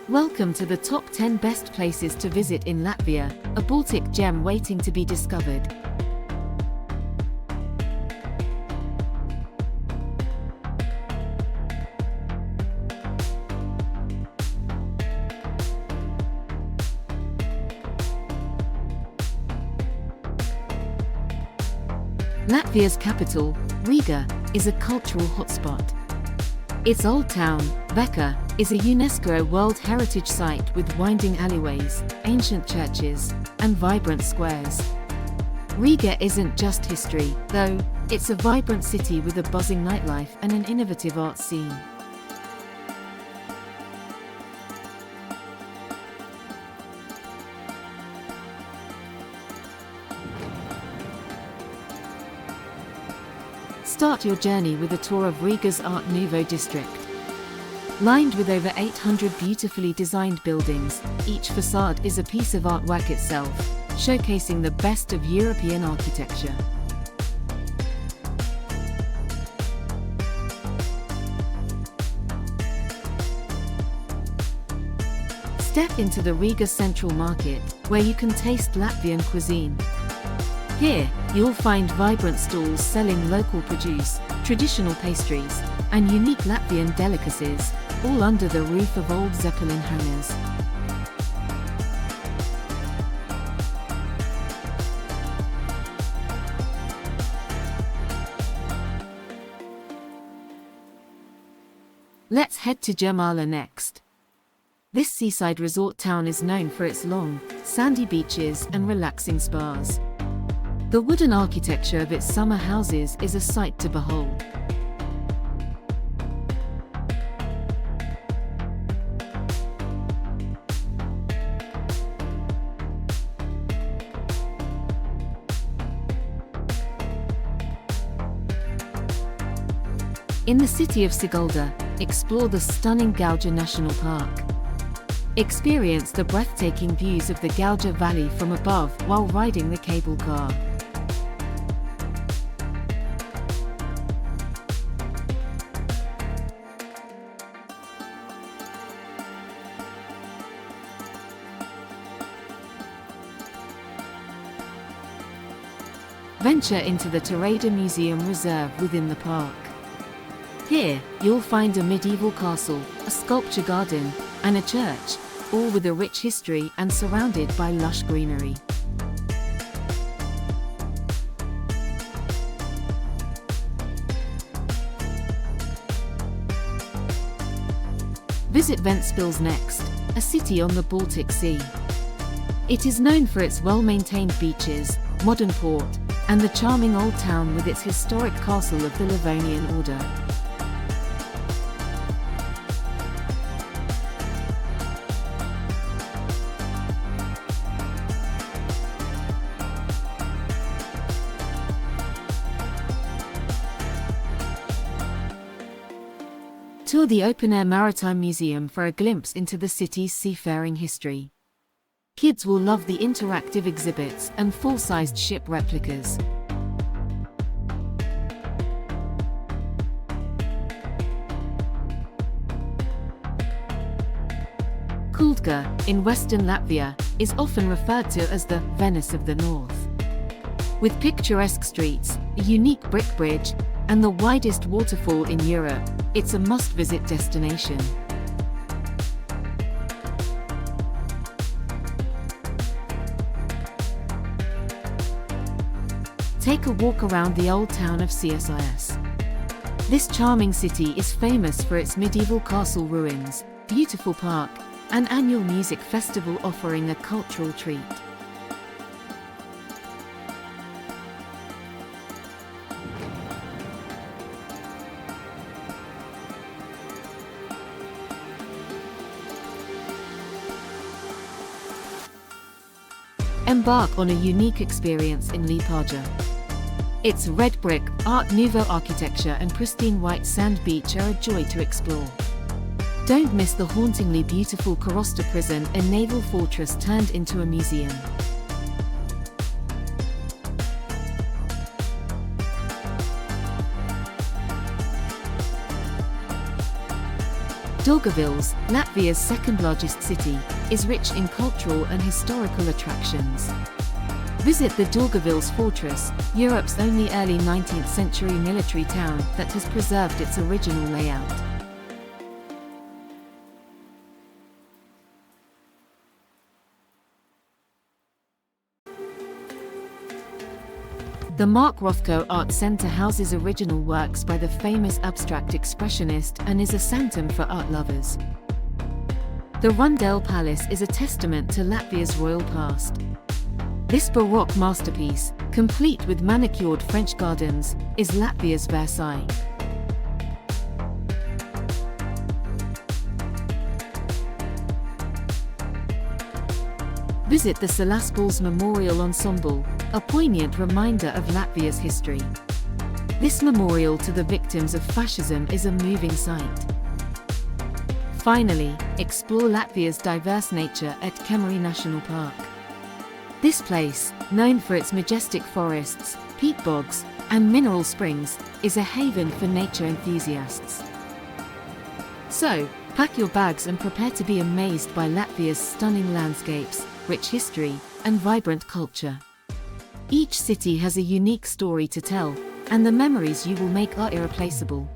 Welcome to the top 10 best places to visit in Latvia, a Baltic gem waiting to be discovered. Latvia's capital, Riga, is a cultural hotspot. Its old town, Vecka, is a UNESCO World Heritage Site with winding alleyways, ancient churches, and vibrant squares. Riga isn't just history, though, it's a vibrant city with a buzzing nightlife and an innovative art scene. Start your journey with a tour of Riga's Art Nouveau district. Lined with over 800 beautifully designed buildings, each facade is a piece of artwork itself, showcasing the best of European architecture. Step into the Riga Central Market, where you can taste Latvian cuisine. Here, you'll find vibrant stalls selling local produce, traditional pastries, and unique Latvian delicacies, all under the roof of old Zeppelin hangars. Let's head to Jurmala next. This seaside resort town is known for its long, sandy beaches and relaxing spas. The wooden architecture of its summer houses is a sight to behold. In the city of Sigulda, explore the stunning Gauja National Park. Experience the breathtaking views of the Gauja Valley from above while riding the cable car. Venture into the Tourada Museum Reserve within the park. Here, you'll find a medieval castle, a sculpture garden, and a church, all with a rich history and surrounded by lush greenery. Visit Ventspils next, a city on the Baltic Sea. It is known for its well-maintained beaches, modern port, and the charming old town with its historic castle of the Livonian order. Tour the open-air Maritime Museum for a glimpse into the city's seafaring history. Kids will love the interactive exhibits and full-sized ship replicas. Kuldiga, in western Latvia, is often referred to as the Venice of the North. With picturesque streets, a unique brick bridge, and the widest waterfall in Europe, it's a must-visit destination. Take a walk around the old town of Cesis. This charming city is famous for its medieval castle ruins, beautiful park, and annual music festival offering a cultural treat. Embark on a unique experience in Liepaja. Its red brick, Art Nouveau architecture and pristine white sand beach are a joy to explore. Don't miss the hauntingly beautiful Korosta prison, a naval fortress turned into a museum. Daugavpils, Latvia's second-largest city, is rich in cultural and historical attractions. Visit the Daugavpils Fortress, Europe's only early 19th century military town that has preserved its original layout. The Mark Rothko Art Center houses original works by the famous abstract expressionist and is a sanctum for art lovers. The Rundell Palace is a testament to Latvia's royal past. This Baroque masterpiece, complete with manicured French gardens, is Latvia's Versailles. Visit the Ventspils Memorial Ensemble, a poignant reminder of Latvia's history. This memorial to the victims of fascism is a moving sight. Finally, explore Latvia's diverse nature at Kemeri National Park. This place, known for its majestic forests, peat bogs, and mineral springs, is a haven for nature enthusiasts. So, pack your bags and prepare to be amazed by Latvia's stunning landscapes, rich history, and vibrant culture. Each city has a unique story to tell, and the memories you will make are irreplaceable.